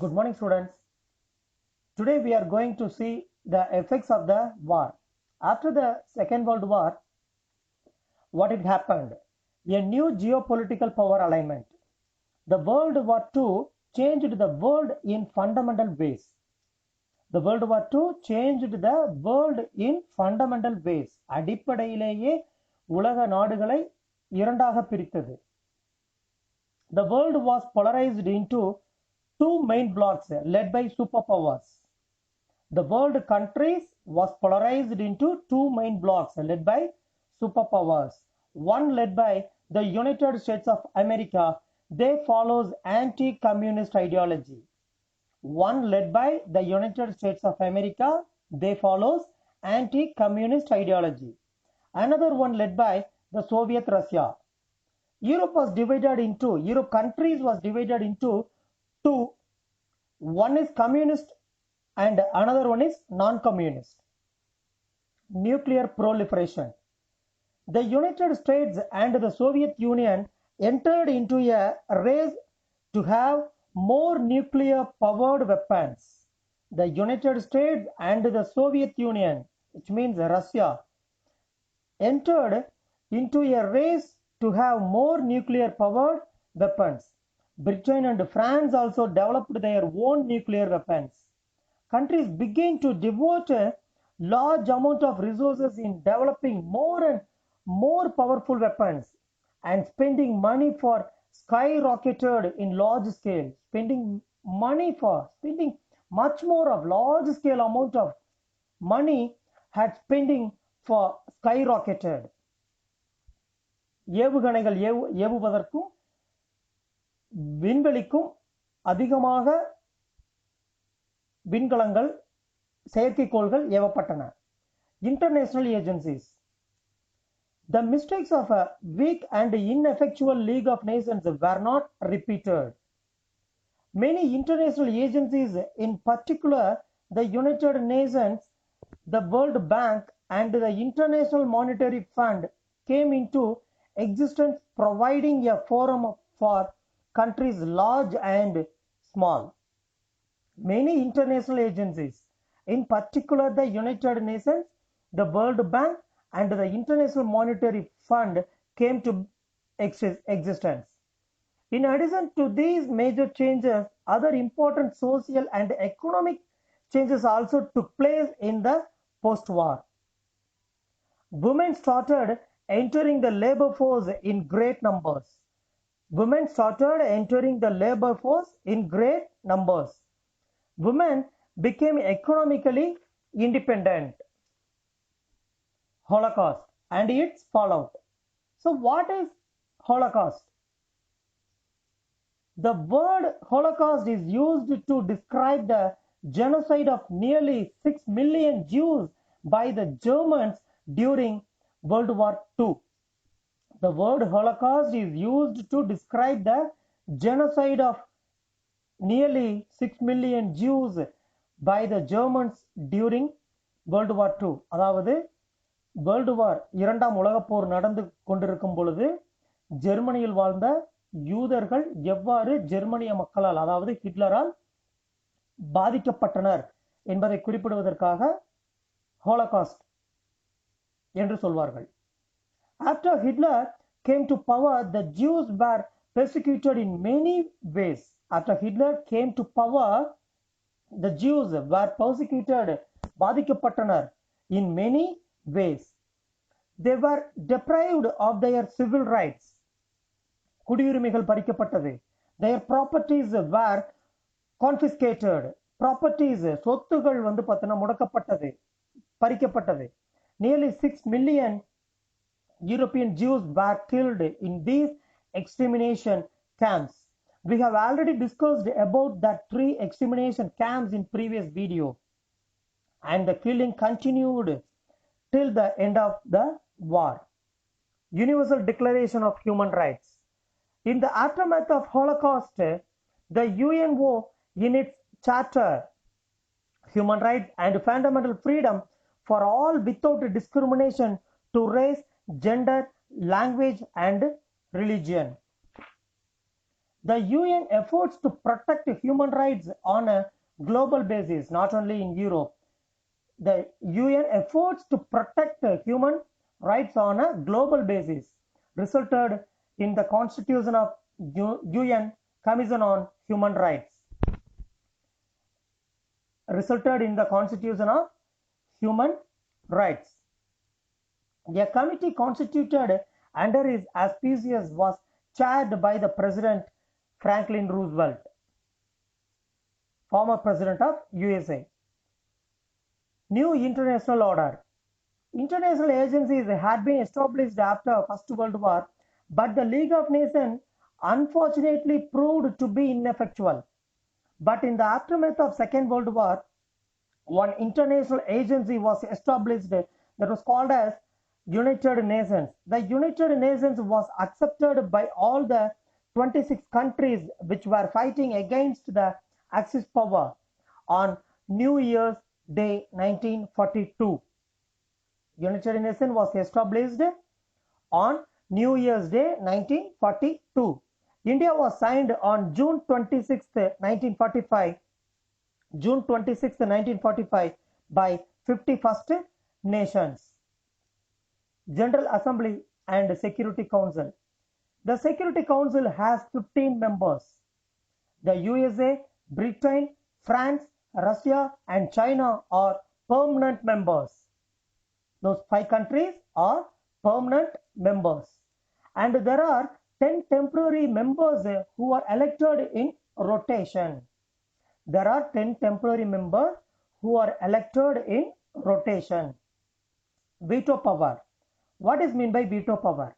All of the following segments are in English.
Good morning, students. Today we are going to see the effects of the war. After the Second World War, what had happened? A new geopolitical power alignment. The World War II changed the world in fundamental ways. The World War II changed the world in fundamental ways. அடிப்படையிலேயே உலக நாடுகளை இரண்டாக பிரித்தது. The world was polarized into two main blocks led by superpowers. The world countries was polarized into two main blocks led by superpowers. One led by the United States of America. They follows anti-communist ideology. One led by the United States of America. They follows anti-communist ideology. Another one led by the Soviet Russia. Europe countries was divided into two. One is communist and another one is non-communist. Nuclear proliferation. The United States and the Soviet Union entered into a race to have more nuclear powered weapons. The United States and the Soviet Union, which means Russia, entered into a race to have more nuclear powered weapons. Britain and France also developed their own nuclear weapons. Countries began to devote a large amount of resources in developing more and more powerful weapons, and spending money for skyrocketed in large scale. Spending much more of large scale amount of money had spending for skyrocketed. ஏவுகணைகள் ஏவுவதற்கும் விண்வெளிக்கும் அதிகமாக விண்கலங்கள் செயற்கைக்கோள்கள் ஏவப்பட்டன. International agencies. The mistakes of a weak and ineffectual League of Nations were not repeated. Many international agencies, in particular the United Nations, the World Bank, and the International Monetary Fund, came into existence, providing a forum for countries large and small. Many international agencies, in particular the United Nations, the World Bank, and the International Monetary Fund, came to existence. In addition to these major changes, other important social and economic changes also took place in the post-war. Women started entering the labor force in great numbers. Women started entering the labor force in great numbers. Women became economically independent. Holocaust and its fallout. So what is Holocaust? The word Holocaust is used to describe the genocide of nearly 6 million Jews by the Germans during World War II. The word Holocaust is used to describe the genocide of nearly 6 million Jews by the Germans during World War II. அதாவது world war இரண்டாம் உலகப் போர் நடந்து கொண்டிருக்கும் பொழுது ஜெர்மனியில் வாழ்ந்த யூதர்கள் எவ்வாறு ஜெர்மனிய மக்களால், அதாவது ஹிட்லரால் பாதிக்கப்பட்டனர் என்பதை குறிப்பிடுவதற்காக ஹோலோகாஸ்ட் என்று சொல்வார்கள். After Hitler came to power, the Jews were persecuted in many ways. After Hitler came to power, the Jews were persecuted, பாதிக்கப்பட்டனர் in many ways. They were deprived of their civil rights. குடியுரிமைகள் பறிக்கப்பட்டது. Their properties were confiscated. Properties, சொத்துகள் பார்த்தீங்கன்னா முடக்கப்பட்டது, பறிக்கப்பட்டது. Nearly 6 million European Jews were killed in these extermination camps. We have already discussed about the 3 extermination camps in previous video, and the killing continued till the end of the war. Universal Declaration of Human Rights. In the aftermath of Holocaust, the UNO, in its charter, Human Rights and Fundamental Freedom for all without discrimination to race, gender, language, and religion. The UN efforts to protect human rights on a global basis, not only in Europe. The UN efforts to protect human rights on a global basis resulted in the constitution of UN Commission on Human Rights. Resulted in the constitution of human rights. A committee constituted under his auspices was chaired by the President Franklin Roosevelt, former President of USA. New international order. International agencies had been established after First World War, but the League of Nations unfortunately proved to be ineffectual. But in the aftermath of Second World War, one international agency was established that was called as United Nations. The United Nations was accepted by all the 26 countries which were fighting against the Axis power on New Year's Day 1942. United Nations was established on New Year's Day 1942. India was signed on June 26, 1945. June 26, 1945 by 51st Nations. General Assembly and Security Council. The Security Council has 15 members. The USA, Britain, France, Russia, and China are permanent members. Those 5 countries are permanent members. And there are 10 temporary members who are elected in rotation. There are 10 temporary members who are elected in rotation. Veto power. What is meant by veto power?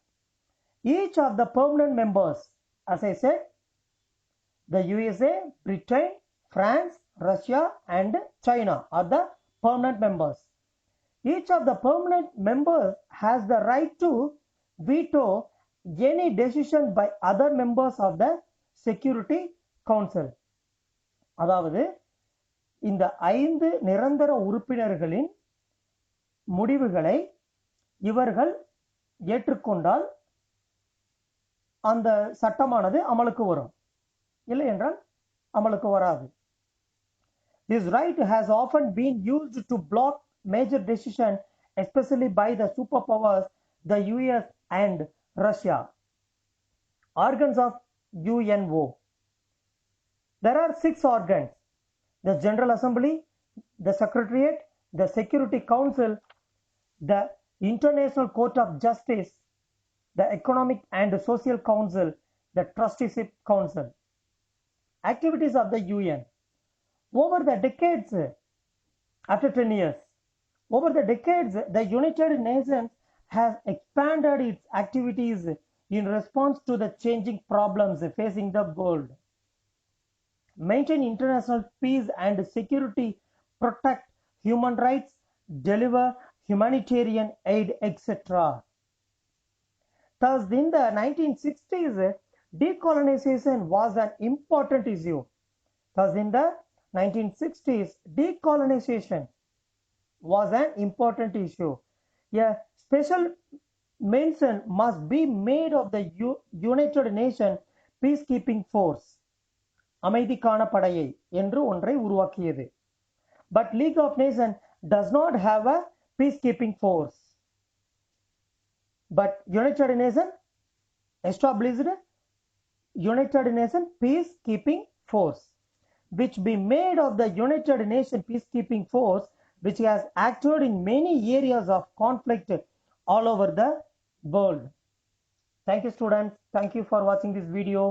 Each of the permanent members, as I said, the USA, Britain, France, Russia, and China are the permanent members. Each of the permanent members has the right to veto any decision by other members of the Security Council. அதாவது இந்த 5 நிரந்தர உறுப்பினர்களின் முடிவுகளை இவர்கள் ஏற்றுக்கொண்டால் அந்த சட்டமானது அமலுக்கு வரும், இல்லை என்றால் அமலுக்கு வராது. This right has often been used to block major decisions, especially by the superpowers, the US and Russia. Organs of UNO. There are 6 organs: the General Assembly, the Secretariat, the Security Council, the International Court of Justice, the Economic and Social Council, the Trusteeship Council. Activities of the UN. Over the decades, after 10 years, over the decades, the United Nations has expanded its activities in response to the changing problems facing the world. Maintain international peace and security, protect human rights, deliver humanitarian aid, etc. Thus, in the 1960s, decolonization was an important issue. Thus, in the 1960s, decolonization was an important issue. A special mention must be made of the United Nations Peacekeeping Force. அமைதிக்கான படையை என்று ஒன்றை உருவாக்கியது. But League of Nations does not have a peacekeeping force. But United Nations established United Nations Peacekeeping Force, which be made of the United Nations Peacekeeping Force, which has acted in many areas of conflict all over the world. Thank you, students. Thank you for watching this video.